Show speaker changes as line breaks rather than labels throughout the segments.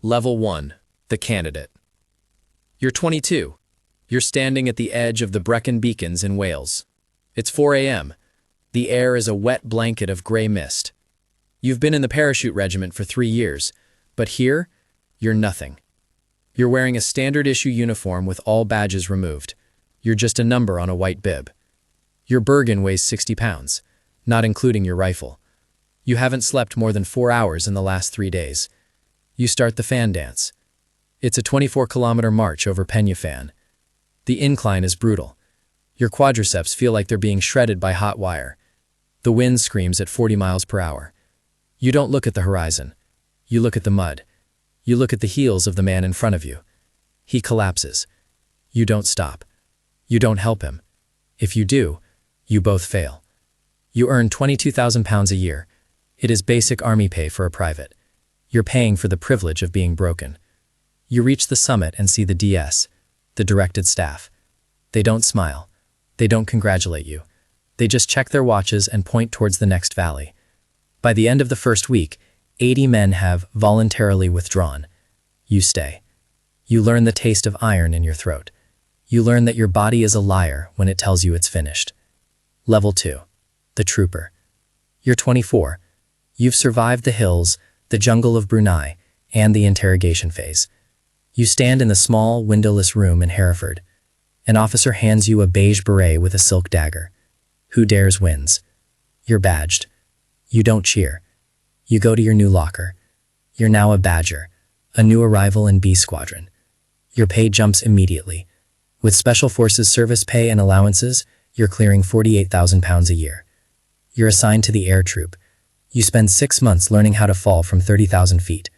Level 1. The Candidate. You're 22. You're standing at the edge of the Brecon Beacons in Wales. It's 4 a.m. The air is a wet blanket of gray mist. You've been in the parachute regiment for 3 years, but here, you're nothing. You're wearing a standard-issue uniform with all badges removed. You're just a number on a white bib. Your Bergen weighs 60 pounds, not including your rifle. You haven't slept more than 4 hours in the last 3 days. You start the fan dance. It's a 24-kilometer march over Peñafan. The incline is brutal. Your quadriceps feel like they're being shredded by hot wire. The wind screams at 40 miles per hour. You don't look at the horizon. You look at the mud. You look at the heels of the man in front of you. He collapses. You don't stop. You don't help him. If you do, you both fail. You earn 22,000 pounds a year. It is basic army pay for a private. You're paying for the privilege of being broken. You reach the summit and see the DS, the directed staff. They don't smile. They don't congratulate you. They just check their watches and point towards the next valley. By the end of the first week, 80 men have voluntarily withdrawn. You stay. You learn the taste of iron in your throat. You learn that your body is a liar when it tells you it's finished. Level 2. The Trooper. You're 24. You've survived the hills, the jungle of Brunei, and the interrogation phase. You stand in the small, windowless room in Hereford. An officer hands you a beige beret with a silk dagger. Who dares wins. You're badged. You don't cheer. You go to your new locker. You're now a badger, a new arrival in B Squadron. Your pay jumps immediately. With Special Forces service pay and allowances, you're clearing 48,000 pounds a year. You're assigned to the air troop. You spend 6 months learning how to fall from 30,000 feet.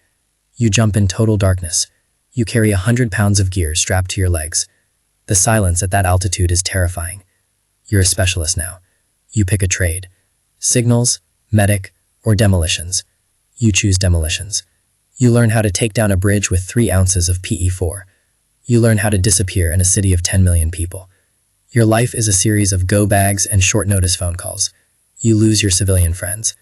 You jump in total darkness. You carry 100 pounds of gear strapped to your legs. The silence at that altitude is terrifying. You're a specialist now. You pick a trade. Signals, medic, or demolitions. You choose demolitions. You learn how to take down a bridge with 3 ounces of PE4. You learn how to disappear in a city of 10 million people. Your life is a series of go bags and short-notice phone calls. You lose your civilian friends.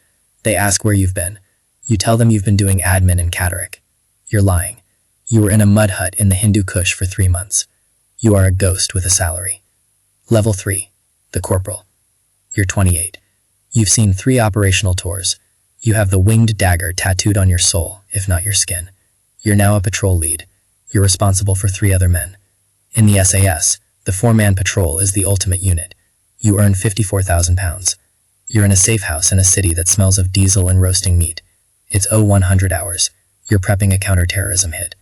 They ask where you've been. You tell them you've been doing admin in Catterick. You're lying. You were in a mud hut in the Hindu Kush for 3 months. You are a ghost with a salary. Level 3. The Corporal. You're 28. You've seen 3 operational tours. You have the winged dagger tattooed on your soul, if not your skin. You're now a patrol lead. You're responsible for 3 other men. In the SAS, the 4-man patrol is the ultimate unit. You earn 54,000 pounds. You're in a safe house in a city that smells of diesel and roasting meat. It's 0100 hours. You're prepping a counterterrorism hit.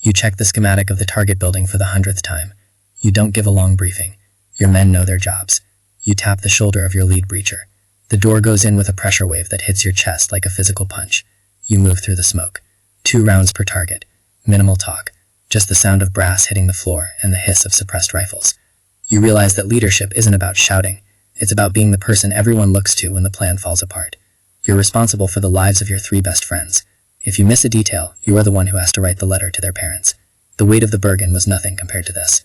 You check the schematic of the target building for the 100th time. You don't give a long briefing. Your men know their jobs. You tap the shoulder of your lead breacher. The door goes in with a pressure wave that hits your chest like a physical punch. You move through the smoke. 2 rounds per target. Minimal talk. Just the sound of brass hitting the floor and the hiss of suppressed rifles. You realize that leadership isn't about shouting. It's about being the person everyone looks to when the plan falls apart. You're responsible for the lives of your 3 best friends. If you miss a detail, you are the one who has to write the letter to their parents. The weight of the Bergen was nothing compared to this.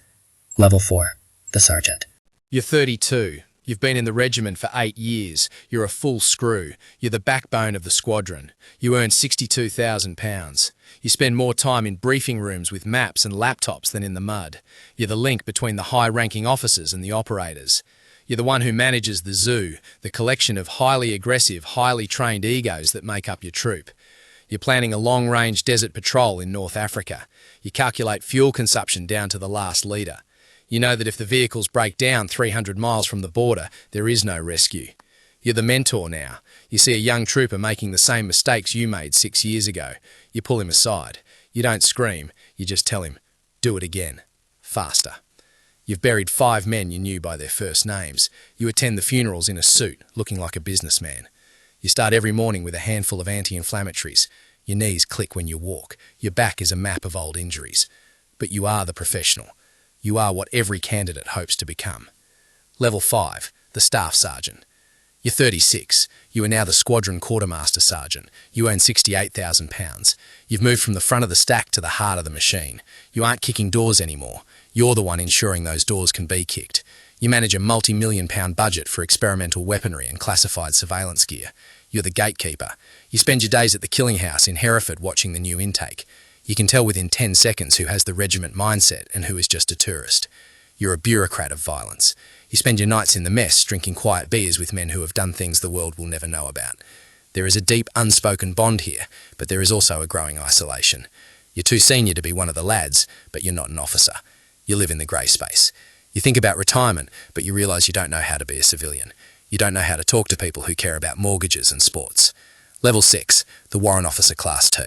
Level 4. The Sergeant. You're 32. You've been in the regiment for 8 years. You're a full screw. You're the backbone of the squadron. You earn 62,000 pounds. You spend more time in briefing rooms with maps and laptops than in the mud. You're the link between the high-ranking officers and the operators. You're the one who manages the zoo, the collection of highly aggressive, highly trained egos that make up your troop. You're planning a long-range desert patrol in North Africa. You calculate fuel consumption down to the last litre. You know that if the vehicles break down 300 miles from the border, there is no rescue. You're the mentor now. You see a young trooper making the same mistakes you made 6 years ago. You pull him aside. You don't scream. You just tell him, do it again. Faster. You've buried 5 men you knew by their first names. You attend the funerals in a suit, looking like a businessman. You start every morning with a handful of anti-inflammatories. Your knees click when you walk. Your back is a map of old injuries. But you are the professional. You are what every candidate hopes to become. Level 5. The Staff Sergeant. You're 36. You are now the Squadron Quartermaster Sergeant. You earn 68,000 pounds. You've moved from the front of the stack to the heart of the machine. You aren't kicking doors anymore. You're the one ensuring those doors can be kicked. You manage a multi-million-pound budget for experimental weaponry and classified surveillance gear. You're the gatekeeper. You spend your days at the killing house in Hereford watching the new intake.
You can tell within 10 seconds who has the regiment mindset and who is just a tourist. You're a bureaucrat of violence. You spend your nights in the mess drinking quiet beers with men who have done things the world will never know about. There is a deep unspoken bond here, but there is also a growing isolation. You're too senior to be one of the lads, but you're not an officer. You live in the grey space. You think about retirement, but you realise you don't know how to be a civilian. You don't know how to talk to people who care about mortgages and sports. Level 6, the Warrant Officer Class 2.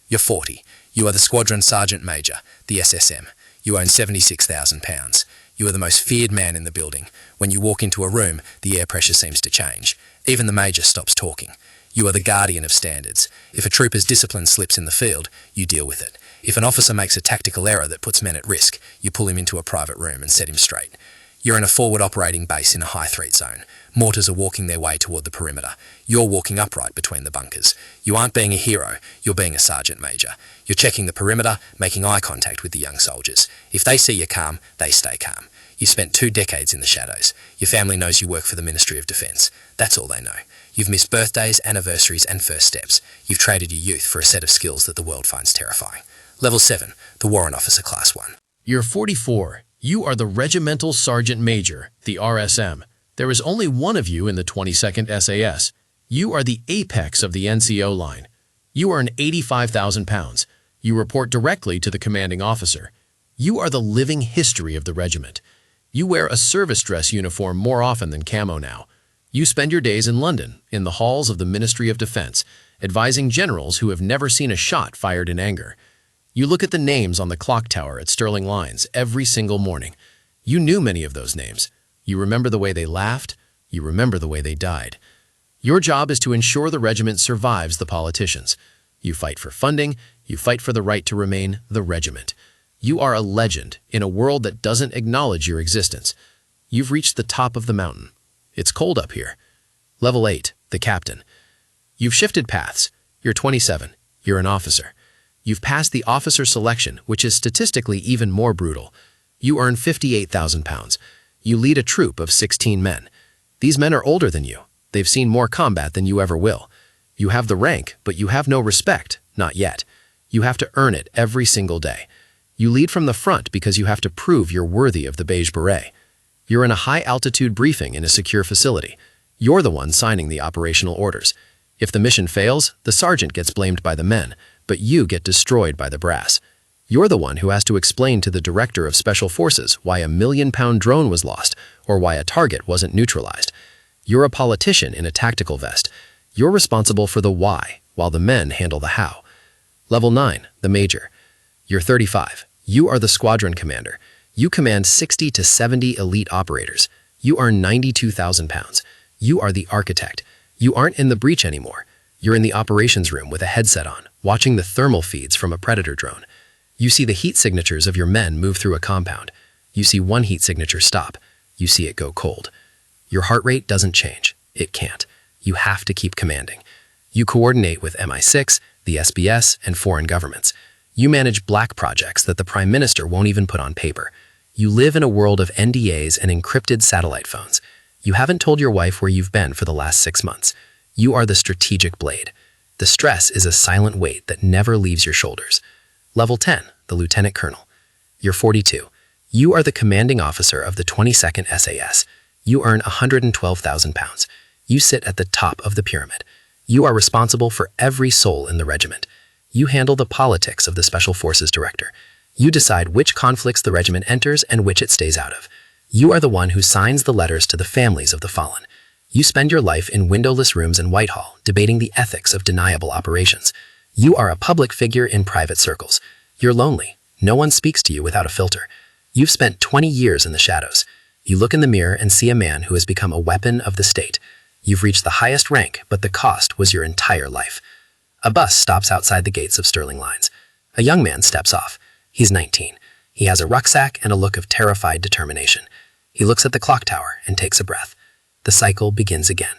You're 40. You are the Squadron Sergeant Major, the SSM. You own £76,000. You are the most feared man in the building. When you walk into a room, the air pressure seems to change. Even the Major stops talking. You are the guardian of standards. If a trooper's discipline slips in the field, you deal with it. If an officer makes a tactical error that puts men at risk, you pull him into a private room and set him straight. You're in a forward operating base in a high threat zone. Mortars are walking their way toward the perimeter. You're walking upright between the bunkers. You aren't being a hero, you're being a sergeant major. You're checking the perimeter, making eye contact with the young soldiers. If they see you calm, they stay calm. You've spent 2 decades in the shadows. Your family knows you work for the Ministry of Defence. That's all they know. You've missed birthdays, anniversaries and first steps. You've traded your youth for a set of skills that the world finds terrifying. Level 7, the Warrant Officer Class 1.
You're 44. You are the Regimental Sergeant Major, the RSM. There is only one of you in the 22nd SAS. You are the apex of the NCO line. You earn 85,000 pounds. You report directly to the commanding officer. You are the living history of the regiment. You wear a service dress uniform more often than camo now. You spend your days in London, in the halls of the Ministry of Defence, advising generals who have never seen a shot fired in anger. You look at the names on the clock tower at Stirling Lines every single morning. You knew many of those names. You remember the way they laughed. You remember the way they died. Your job is to ensure the regiment survives the politicians. You fight for funding. You fight for the right to remain the regiment. You are a legend in a world that doesn't acknowledge your existence. You've reached the top of the mountain. It's cold up here. Level 8, the captain. You've shifted paths. You're 27. You're an officer. You've passed the officer selection, which is statistically even more brutal. You earn 58,000 pounds. You lead a troop of 16 men. These men are older than you. They've seen more combat than you ever will. You have the rank, but you have no respect, not yet. You have to earn it every single day. You lead from the front because you have to prove you're worthy of the beige beret. You're in a high-altitude briefing in a secure facility. You're the one signing the operational orders. If the mission fails, the sergeant gets blamed by the men, but you get destroyed by the brass. You're the one who has to explain to the director of Special Forces why a million-pound drone was lost or why a target wasn't neutralized. You're a politician in a tactical vest. You're responsible for the why, while the men handle the how. Level 9, the major. You're 35. You are the squadron commander. You command 60 to 70 elite operators. You earn 92,000 pounds. You are the architect. You aren't in the breach anymore. You're in the operations room with a headset on, watching the thermal feeds from a Predator drone. You see the heat signatures of your men move through a compound. You see one heat signature stop. You see it go cold. Your heart rate doesn't change. It can't. You have to keep commanding. You coordinate with MI6, the SBS, and foreign governments. You manage black projects that the Prime Minister won't even put on paper. You live in a world of NDAs and encrypted satellite phones. You haven't told your wife where you've been for the last 6 months. You are the strategic blade. The stress is a silent weight that never leaves your shoulders. Level 10, the lieutenant colonel. You're 42. You are the commanding officer of the 22nd SAS. You earn 112,000 pounds. You sit at the top of the pyramid. You are responsible for every soul in the regiment. You handle the politics of the Special Forces director. You decide which conflicts the regiment enters and which it stays out of. You are the one who signs the letters to the families of the fallen. You spend your life in windowless rooms in Whitehall, debating the ethics of deniable operations. You are a public figure in private circles. You're lonely. No one speaks to you without a filter. You've spent 20 years in the shadows. You look in the mirror and see a man who has become a weapon of the state. You've reached the highest rank, but the cost was your entire life. A bus stops outside the gates of Stirling Lines. A young man steps off. He's 19. He has a rucksack and a look of terrified determination. He looks at the clock tower and takes a breath. The cycle begins again.